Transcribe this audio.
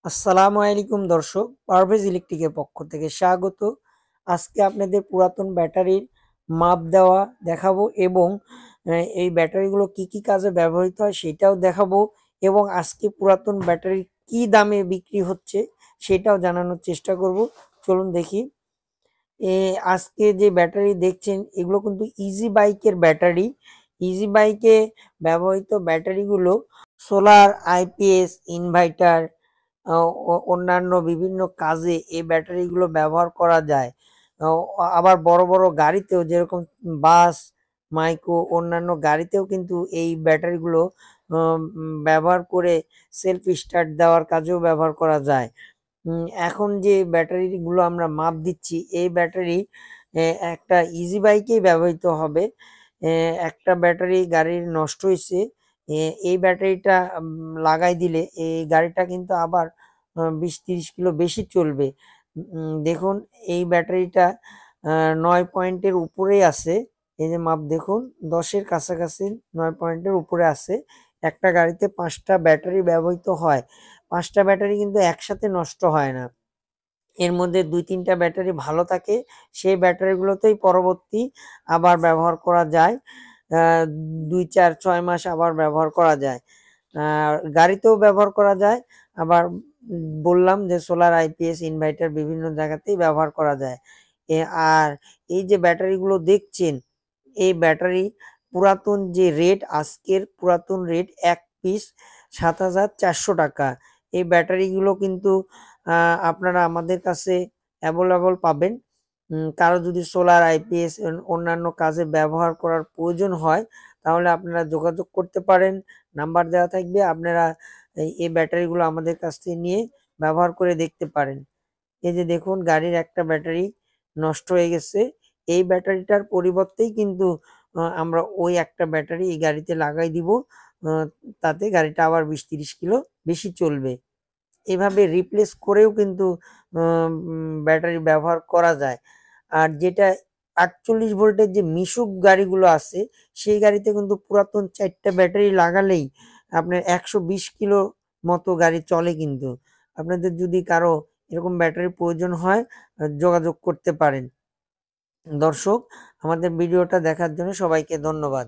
আসসালামু আলাইকুম দর্শক, পারভেজ ইলেকট্রিকের পক্ষ থেকে স্বাগত। আজকে আপনাদের পুরাতন ব্যাটারির মাপ দেওয়া দেখাবো এবং এই ব্যাটারিগুলো কি কি কাজে ব্যবহৃত হয় সেটাও দেখাবো এবং আজকে পুরাতন ব্যাটারি কি দামে বিক্রি হচ্ছে সেটাও জানানোর চেষ্টা করব। চলুন দেখি। আজকে যে ব্যাটারি দেখছেন এগুলো কিন্তু ইজি বাইকের ব্যাটারি। ইজি বাইকে ব্যবহৃত ব্যাটারিগুলো সোলার, আইপিএস, ইনভার্টার, অন্যান্য বিভিন্ন কাজে এই ব্যাটারিগুলো ব্যবহার করা যায়। আহ, আবার বড় বড় গাড়িতেও যেরকম বাস, মাইক্রো, অন্যান্য গাড়িতেও কিন্তু এই ব্যাটারিগুলো ব্যবহার করে সেলফ স্টার্ট দেওয়ার কাজেও ব্যবহার করা যায়। এখন যে ব্যাটারিগুলো আমরা মাপ দিচ্ছি এই ব্যাটারি একটা ইজি বাইকেই ব্যবহৃত হবে। একটা ব্যাটারি গাড়ির নষ্ট হয়েছে, এই ব্যাটারিটা লাগাই দিলে এই গাড়িটা কিন্তু আবার 20-30 কিলো বেশি চলবে। দেখুন, এই ব্যাটারিটা 9 পয়েন্টের উপরেই আছে। এই যে মাপ দেখুন, 10-এর কাছাকাছি, 9 পয়েন্টের উপরে আছে। একটা গাড়িতে 5টা ব্যাটারি ব্যবহৃত হয়। 5টা ব্যাটারি কিন্তু একসাথে নষ্ট হয় না, এর মধ্যে 2-3টা ব্যাটারি ভালো থাকে, সেই ব্যাটারিগুলোতেই পরবর্তী আবার ব্যবহার করা যায়। 2-4-6 মাস আবার ব্যবহার করা যায়, গাড়িতেও ব্যবহার করা যায়। আবার বললাম যে সোলার, আইপিএস, ইনভার্টার বিভিন্ন জায়গাতেই ব্যবহার করা যায়। আর এই যে ব্যাটারিগুলো দেখছেন, এই ব্যাটারি পুরাতন যে রেট, আজকের পুরাতন রেট 1 পিস 7,400 টাকা। এই ব্যাটারিগুলো কিন্তু আপনারা আমাদের কাছে অ্যাভেলেবল পাবেন। কারো যদি সোলার, আইপিএস অন্যান্য কাজে ব্যবহার করার প্রয়োজন হয় তাহলে আপনারা যোগাযোগ করতে পারেন, নাম্বার দেওয়া থাকবে। আপনারা এই ব্যাটারিগুলো আমাদের কাছ থেকে নিয়ে ব্যবহার করে দেখতে পারেন। এই যে দেখুন, গাড়ির একটা ব্যাটারি নষ্ট হয়ে গেছে, এই ব্যাটারিটার পরিবর্তেই কিন্তু আমরা ওই একটা ব্যাটারি এই গাড়িতে লাগাই দিব। আহ, তাতে গাড়িটা আবার 20-30 কিলো বেশি চলবে। এভাবে রিপ্লেস করেও কিন্তু ব্যাটারি ব্যবহার করা যায়। আর যেটা 48 ভোল্টের যে মিশুক গাড়িগুলো আছে সেই গাড়িতে কিন্তু পুরাতন 4টা ব্যাটারি লাগালেই আপনার 120 কিলো মতো গাড়ি চলে। কিন্তু আপনাদের যদি কারো এরকম ব্যাটারির প্রয়োজন হয় যোগাযোগ করতে পারেন। দর্শক, আমাদের ভিডিওটা দেখার জন্য সবাইকে ধন্যবাদ।